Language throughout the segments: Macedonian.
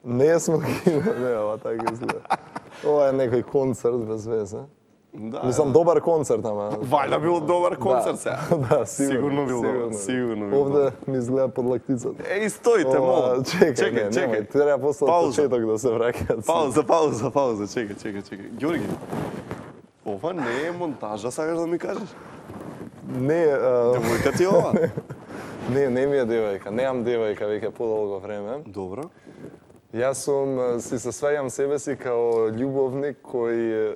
Ne smo kino, ne, ova tako izgleda. Ovo je neki koncert bez veze. Da, Mislim, dobar koncert, ama... Valjda bil dobar koncert se. Da, sigurno bil dobar, sigurno bil Ovdje mi izgleda pod lakticom. Ej, stojte, molim. Čekaj. Treba poslati početak da se vraća. Pauza, čekaj. Georgi, ova ne je montaža, sagaš da mi kažeš? Ne, Devojka ti je ova? ne mi je devojka, nemam devojka već je podolgo vreme. Dobro. Ja si sasvajam sebe si kao ljubovnik koji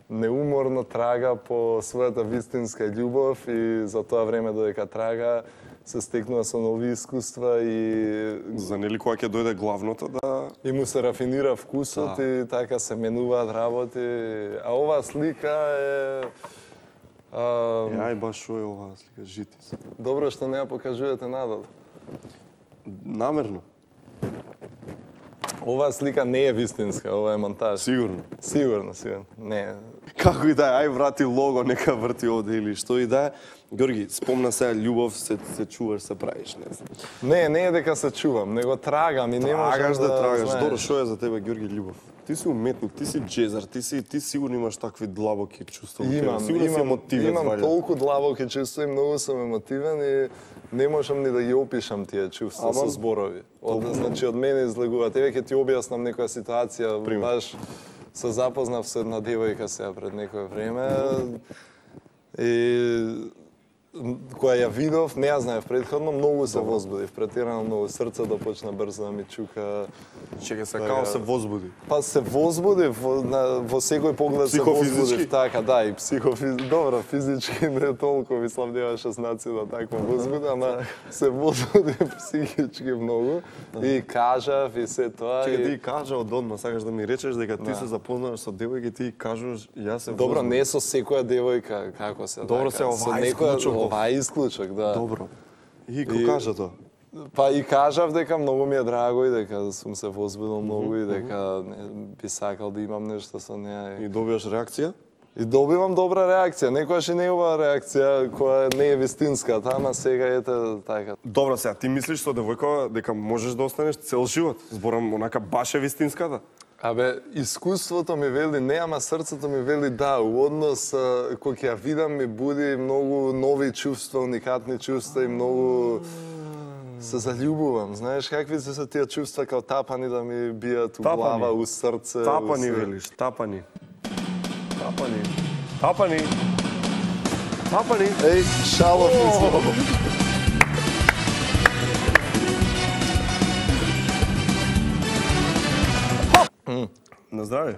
neumorno traga po svojata vistinska ljubav i za to vreme dodека traga се стекнува со нови искуства и... За нели кога ќе дојде главното да... И му се рафинира вкусот и така се менуваат работи. А оваа слика е... Јај баш шо е оваа слика, житис. Добро што не ја покажувате надолу. Намерно. Оваа слика не е вистинска, ова е монтаж. Сигурно. Сигурно. Не. Како и да е, ај врати лого, нека врти овде или што и да е. Георги, спомна сега љубов, се чуваш, се правиш, не знам. Не е дека се чувам, него трагам и не можам да... Трагаш да трагаш. Добро, што е за тебе, Георги, љубов? Ти си уметник, ти си джезар, ти сигурно имаш такви длабоки чувства. Имам толку длабоки чувства и многу сум емотивен и не можам ни да ги опишам тие чувства со зборови. Значи, од мене излегува. Тебе ќе ти објаснам некоја ситуација, баш се запознав со една девојка сега пред некое време и која ја видов, не ја знаев предходно, многу се возбудив, претирано многу, срцето почна брзо да ми чука. Чекај се, као се возбуди? Па се возбудив, во секој поглед се возбудив, така, да, и психофизички, добро, физички не толку, мислам, немаше знаци да таква возбуда, ама се возбудив психички многу и кажав и се тоа. Чекај, ти кажа одма, сакаш да ми речеш дека ти се запознаваш со девојки, ти кажуваш, јас се возбудив. Добро, не со секоја девојка, како се, добро се ова исклучок, да. Добро. И ко кажа тоа? Па и кажав дека многу ми е драго и дека сум се возбудил многу и дека би сакал да имам нешто со неа. И добиваш реакција? И добивам добра реакција, некојаш и неува реакција која не е вистинска, ама сега ете така. Добро сега, ти мислиш со девојка дека можеш да останеш цел живот? Зборам онака баш е вистинската? Абе, искуството ми вели не, ама срцето ми вели да. У однос, кој ќе ја видам, ми буди многу нови чувства, уникатни чувства и многу се заљубувам. Знаеш, какви се тие чувства као тапани да ми бијат у глава, у срце. Тапани велиш, тапани. Тапани. Еј, шалов мислам. На здравје.